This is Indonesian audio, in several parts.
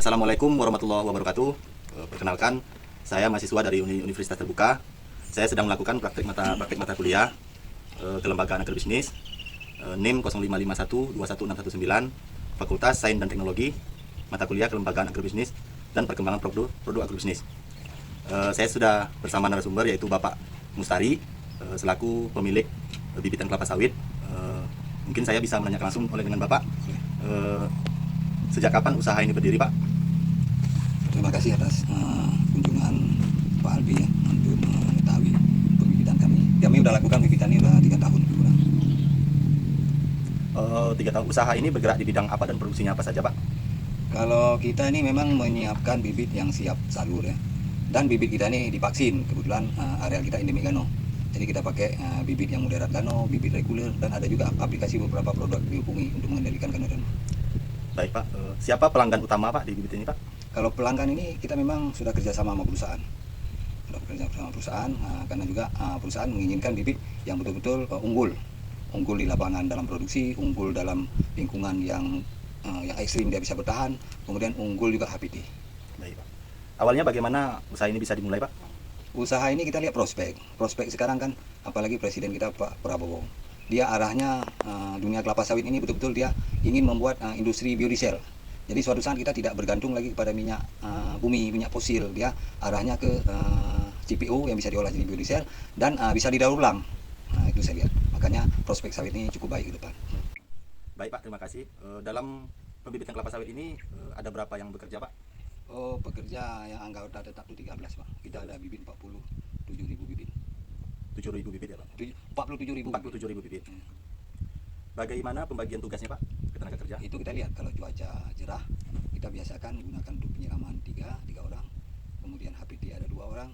Assalamualaikum warahmatullahi wabarakatuh. Perkenalkan, saya mahasiswa dari Universitas Terbuka. Saya sedang melakukan praktik mata kuliah Kelembagaan Agrobisnis NIM 0551 Fakultas Sains dan Teknologi, mata kuliah Kelembagaan Agrobisnis dan Perkembangan Produk Agrobisnis. Saya sudah bersama narasumber yaitu Bapak Mustari selaku pemilik bibitan kelapa sawit. Mungkin saya bisa menanyakan langsung dengan Bapak, sejak kapan usaha ini berdiri, Pak? Terima kasih atas kunjungan Pak Albi ya, untuk mengetahui pembibitan kami. Kami sudah lakukan pembibitan ini sudah 3 tahun lebih kurang. 3 tahun. Usaha ini bergerak di bidang apa dan produksinya apa saja, Pak? Kalau kita ini memang menyiapkan bibit yang siap salur ya. Dan bibit kita ini divaksin, kebetulan areal kita endemik gano. Jadi kita pakai bibit yang moderat gano, bibit reguler, dan ada juga aplikasi beberapa produk dihubungi untuk mengendalikan gano dan. Baik, Pak. Siapa pelanggan utama, Pak, di bibit ini, Pak? Kalau pelanggan ini kita memang sudah kerjasama sama perusahaan. Sudah bekerja sama perusahaan, karena juga perusahaan menginginkan bibit yang betul-betul unggul di lapangan dalam produksi, unggul dalam lingkungan yang ekstrim dia bisa bertahan, kemudian unggul juga HPT. Baik, Pak. Awalnya bagaimana usaha ini bisa dimulai, Pak? Usaha ini kita lihat prospek sekarang kan, apalagi presiden kita Pak Prabowo, dia arahnya dunia kelapa sawit ini betul-betul dia ingin membuat industri biodiesel. Jadi suatu saat kita tidak bergantung lagi kepada minyak bumi, minyak fosil. Dia arahnya ke CPO yang bisa diolah jadi biodiesel dan bisa didaur ulang. Nah, itu saya lihat. Makanya prospek sawit ini cukup baik ke depan. Baik, Pak. Terima kasih. Dalam pembibitan kelapa sawit ini ada berapa yang bekerja, Pak? Oh, pekerja yang anggota tetap itu 13, Pak. Kita ada bibit 47.000 bibit. 7.000 bibit ya, Pak? 47.000. 47.000 bibit. Bagaimana pembagian tugasnya, Pak, ke tenaga kerja? Itu kita lihat kalau cuaca cerah, kita biasakan gunakan untuk penyiraman tiga orang, kemudian HPT ada 2 orang,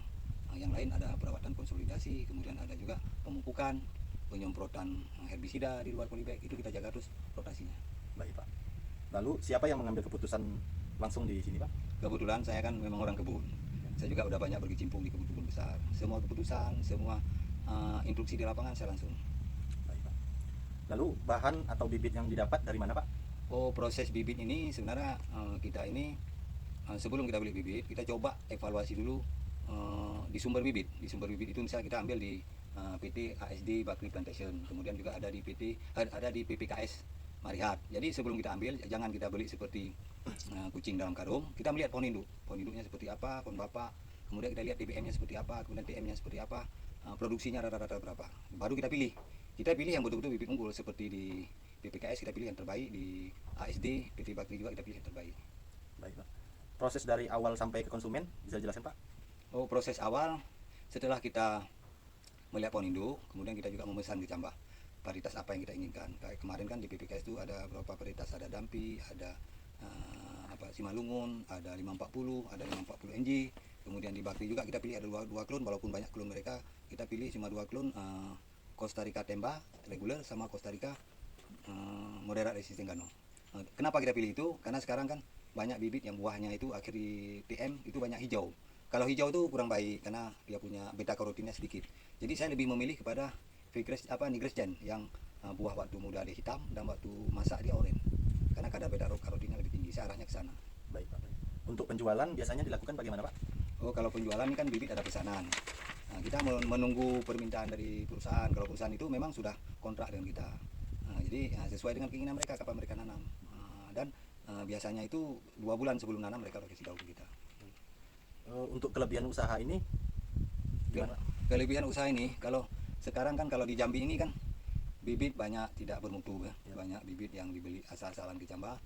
yang lain ada perawatan konsolidasi, kemudian ada juga pemupukan, penyemprotan herbisida di luar polybag, itu kita jaga terus rotasinya. Baik, Pak. Lalu siapa yang mengambil keputusan langsung di sini, Pak? Kebetulan saya kan memang orang kebun, saya juga udah banyak berkecimpung di kebun-kebun besar, semua keputusan, semua instruksi di lapangan saya langsung. Baik, Pak. Lalu bahan atau bibit yang didapat dari mana, Pak? Oh, proses bibit ini sebenarnya kita ini sebelum kita beli bibit, kita coba evaluasi dulu di sumber bibit. Di sumber bibit itu misalnya kita ambil di PT ASD Bakri Plantation, kemudian juga ada di PPKS Marihat. Jadi sebelum kita ambil, jangan kita beli seperti kucing dalam karung. Kita melihat pohon induk, pohon induknya seperti apa, pohon bapak. Kemudian kita lihat DBM-nya seperti apa, kemudian TM-nya seperti apa, produksinya rata-rata berapa. Baru kita pilih. Kita pilih yang betul-betul bibit unggul seperti di PPKS kita pilih yang terbaik, di ASD, PT Bakri juga kita pilih yang terbaik. Baik, Pak. Proses dari awal sampai ke konsumen bisa dijelaskan, Pak? Oh, proses awal setelah kita melihat pohon induk, kemudian kita juga memesan kecambah varietas apa yang kita inginkan. Kayak kemarin kan di PPKS itu ada beberapa varietas, ada Dampi, ada Simalungun, ada 540, ada 540 NG. Kemudian di Bakri juga kita pilih ada dua klon, walaupun banyak klon mereka, kita pilih cuma 2 klon, Costa Rica Temba reguler sama Costa Rica moderat resisten gano. Kenapa kita pilih itu? Karena sekarang kan banyak bibit yang buahnya itu akhir di TM itu banyak hijau. Kalau hijau itu kurang baik karena dia punya beta karotinnya sedikit. Jadi saya lebih memilih kepada Nigres Gen yang buah waktu muda dia hitam dan waktu masak dia oranye. Karena kadar beta karotinnya lebih tinggi. Saya arahnya ke sana. Baik, Pak. Untuk penjualan biasanya dilakukan bagaimana, Pak? Oh, kalau penjualan ini kan bibit ada pesanan. Nah, kita menunggu permintaan dari perusahaan. Kalau perusahaan itu memang sudah kontrak dengan kita. Jadi sesuai dengan keinginan mereka kapan mereka nanam. Dan biasanya itu 2 bulan sebelum nanam mereka udah kasih tahu ke kita. Untuk kelebihan usaha ini gimana? Kelebihan usaha ini, kalau sekarang kan kalau di Jambi ini kan bibit banyak tidak bermutu ya. Banyak bibit yang dibeli asal-asalan kecambah,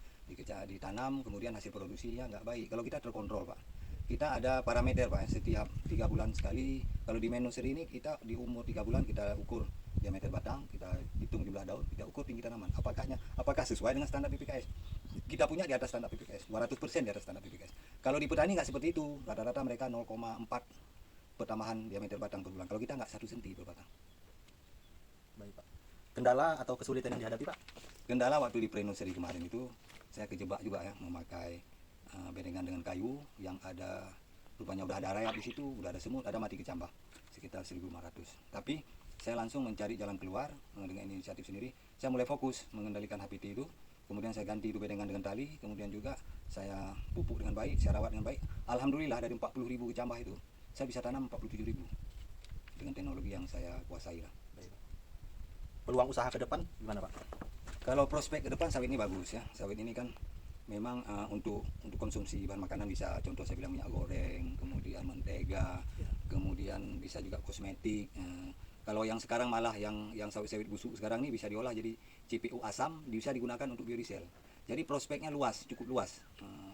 ditanam, kemudian hasil produksinya nggak baik. Kalau kita terkontrol, Pak. Kita ada parameter, Pak, setiap 3 bulan sekali. Kalau di manuseri ini kita di umur 3 bulan kita ukur diameter batang, kita hitung jumlah daun, kita ukur tinggi tanaman. Apakah sesuai dengan standar PPKS? Kita punya di atas standar PPKS, 200% di atas standar PPKS. Kalau di petani nggak seperti itu, rata-rata mereka 0,4 pertambahan diameter batang per bulan. Kalau kita nggak 1 cm per batang. Baik, Pak. Kendala atau kesulitan yang dihadapi, Pak? Kendala waktu di pre-nursery kemarin itu, saya kejebak juga ya, memakai bedengan dengan kayu yang ada rupanya udah ada rayap di situ, udah ada semut, ada mati kecambah sekitar 1.500. Tapi saya langsung mencari jalan keluar dengan inisiatif sendiri. Saya mulai fokus mengendalikan HPT itu, kemudian saya ganti itu bedengan dengan tali, kemudian juga saya pupuk dengan baik, saya rawat dengan baik. Alhamdulillah dari 40.000 kecambah itu saya bisa tanam 47.000 dengan teknologi yang saya kuasai lah. Baik, Pak. Peluang usaha ke depan gimana, Pak? Kalau prospek ke depan sawit ini bagus ya. Sawit ini kan memang untuk konsumsi bahan makanan bisa, contoh saya bilang minyak goreng, kemudian mentega, Ya. kemudian bisa juga kosmetik. Kalau yang sekarang malah yang sawit-sawit busuk sekarang ini bisa diolah jadi CPO asam, bisa digunakan untuk biodiesel. Jadi prospeknya luas, cukup luas.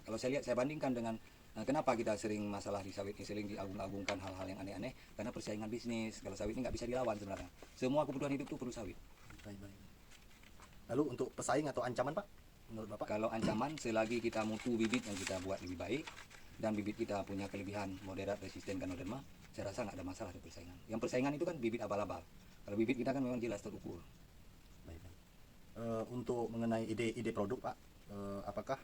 Kalau saya lihat, saya bandingkan dengan kenapa kita sering masalah di sawit ini, sering diagung-agungkan hal-hal yang aneh-aneh, karena persaingan bisnis. Kalau sawit ini nggak bisa dilawan sebenarnya. Semua kebutuhan hidup itu perlu sawit. Baik, baik. Lalu untuk pesaing atau ancaman, Pak, menurut Bapak? Kalau ancaman, selagi kita mutu bibit yang kita buat lebih baik dan bibit kita punya kelebihan moderat resisten ganoderma, saya rasa nggak ada masalah di persaingan. Yang persaingan itu kan bibit abal-abal. Kalau bibit kita kan memang jelas terukur. Baik, baik. Untuk mengenai ide produk, Pak, apakah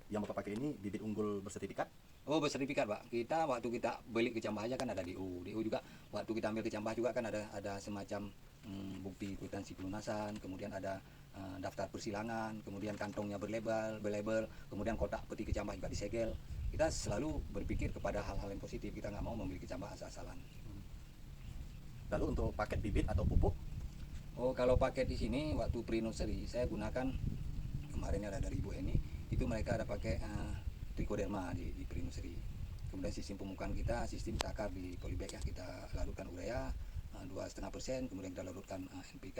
yang Bapak pakai ini bibit unggul bersertifikat? Oh, bersertifikat, Pak. Kita waktu kita beli kecambah aja kan ada DU juga. Waktu kita ambil kecambah juga kan ada semacam bukti kwitansi pelunasan, kemudian ada daftar persilangan, kemudian kantongnya berlabel, kemudian kotak peti kecambah juga disegel. Kita selalu berpikir kepada hal-hal yang positif. Kita nggak mau membeli kecambah asal-asalan. Lalu untuk paket bibit atau pupuk? Oh, kalau paket di sini waktu pre-nursery saya gunakan, kemarin ada dari Ibu Eni, itu mereka ada pakai trichoderma di pre-nursery. Kemudian sistem pemupukan kita sistem takar di polybag ya, kita larutkan urea 2,5%, kemudian kita larutkan NPK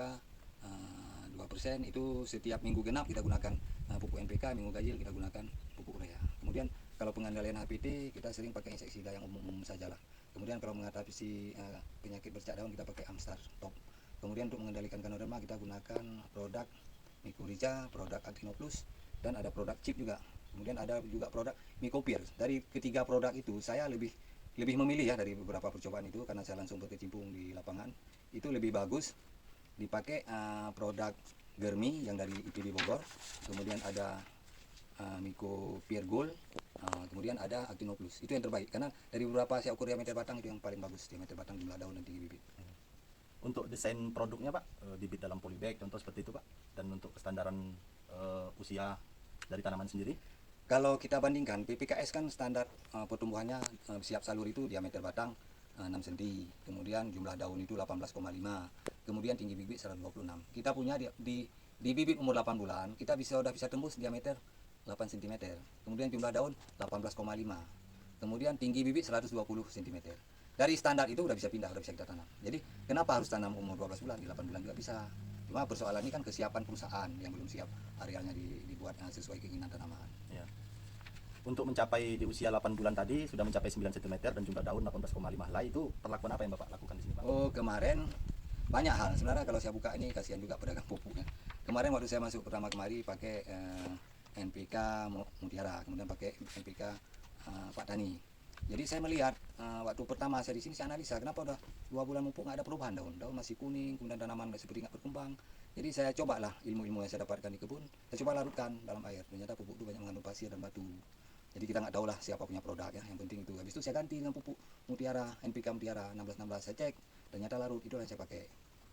2%. Itu setiap minggu genap kita gunakan pupuk NPK, minggu ganjil kita gunakan pupuk urea. Kemudian kalau pengendalian HPT kita sering pakai inseksida yang umum saja lah. Kemudian kalau mengatasi penyakit bercak daun kita pakai Amstar Top. Kemudian untuk mengendalikan ganoderma kita gunakan produk Mycorrhiza, produk Actinoplus, dan ada produk chip juga. Kemudian ada juga produk Mycopir. Dari ketiga produk itu saya lebih memilih ya dari beberapa percobaan itu, karena saya langsung berkecimpung di lapangan. Itu lebih bagus dipakai produk Germi yang dari IPB Bogor. Kemudian ada Mycopir Gold. Kemudian ada Actinoplus. Itu yang terbaik karena dari beberapa saya ukur diameter batang itu yang paling bagus, diameter batang, jumlah daun dan tinggi bibit. Untuk desain produknya, Pak, bibit dalam polybag contoh seperti itu, Pak, dan untuk kestandaran usia dari tanaman sendiri? Kalau kita bandingkan, PPKS kan standar pertumbuhannya siap salur itu diameter batang 6 cm, kemudian jumlah daun itu 18,5, kemudian tinggi bibit 126. Kita punya di bibit umur 8 bulan, kita sudah bisa tembus diameter 8 cm, kemudian jumlah daun 18,5, kemudian tinggi bibit 120 cm. Dari standar itu udah bisa pindah, udah bisa kita tanam. Jadi kenapa harus tanam umur 12 bulan, di 8 bulan juga bisa. Cuma persoalan ini kan kesiapan perusahaan yang belum siap arealnya dibuat sesuai keinginan tanaman. Ya. Untuk mencapai di usia 8 bulan tadi sudah mencapai 9 cm dan jumlah daun 18,5 lah, itu perlakuan apa yang Bapak lakukan di sini, Pak? Oh, kemarin banyak hal. Sebenarnya kalau saya buka ini kasihan juga pedagang pupuknya. Kemarin waktu saya masuk pertama kemari pakai NPK Mutiara, kemudian pakai NPK Pak Tani. Jadi saya melihat waktu pertama saya di sini, saya analisa kenapa udah 2 bulan pupuk nggak ada perubahan, daun masih kuning, kemudian tanaman seperti nggak berkembang. Jadi saya cobalah ilmu-ilmu yang saya dapatkan di kebun, saya coba larutkan dalam air. Ternyata pupuk itu banyak mengandung pasir dan batu. Jadi kita nggak tahu lah siapa punya produk ya, yang penting itu. Habis itu saya ganti dengan pupuk Mutiara, NPK Mutiara 1616, saya cek, ternyata larut, itu yang saya pakai.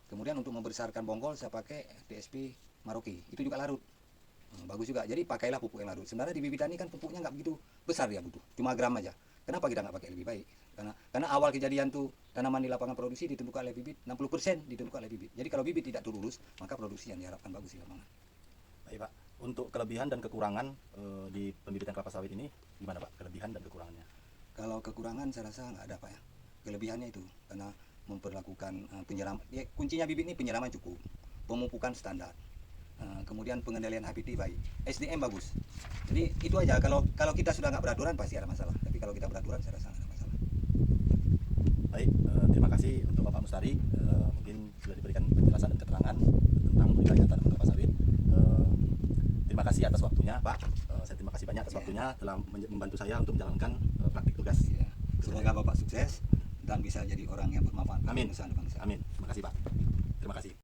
Kemudian untuk membesarkan bonggol saya pakai TSP Maroki, itu juga larut. Bagus juga, jadi pakailah pupuk yang larut. Sebenarnya di bibit tani kan pupuknya nggak begitu besar ya, butuh cuma gram aja. Kenapa kita nggak pakai lebih baik? Karena awal kejadian tuh tanaman di lapangan produksi ditentukan oleh bibit, 60% ditentukan oleh bibit. Jadi kalau bibit tidak terurus, maka produksi yang diharapkan bagus di lapangan. Baik, Pak. Untuk kelebihan dan kekurangan di pembibitan kelapa sawit ini gimana, Pak? Kelebihan dan kekurangannya? Kalau kekurangan saya rasa nggak ada, Pak ya. Kelebihannya itu karena memperlakukan penyiraman. Ya, kuncinya bibit ini penyiraman cukup, pemupukan standar. Kemudian pengendalian HPT baik, SDM bagus. Jadi itu aja. Kalau kita sudah nggak beraturan pasti ada masalah. Tapi kalau kita beraturan saya rasa nggak ada masalah. Baik, terima kasih untuk Bapak Mustari. Mungkin sudah diberikan penjelasan dan keterangan tentang budidaya tanaman kelapa sawit. Terima kasih atas waktunya, Pak. Saya terima kasih banyak atas waktunya telah membantu saya untuk menjalankan praktik tugas. Ya. Semoga Bapak sukses dan bisa jadi orang yang bermanfaat. Amin. Bangsa. Amin. Terima kasih, Pak. Terima kasih.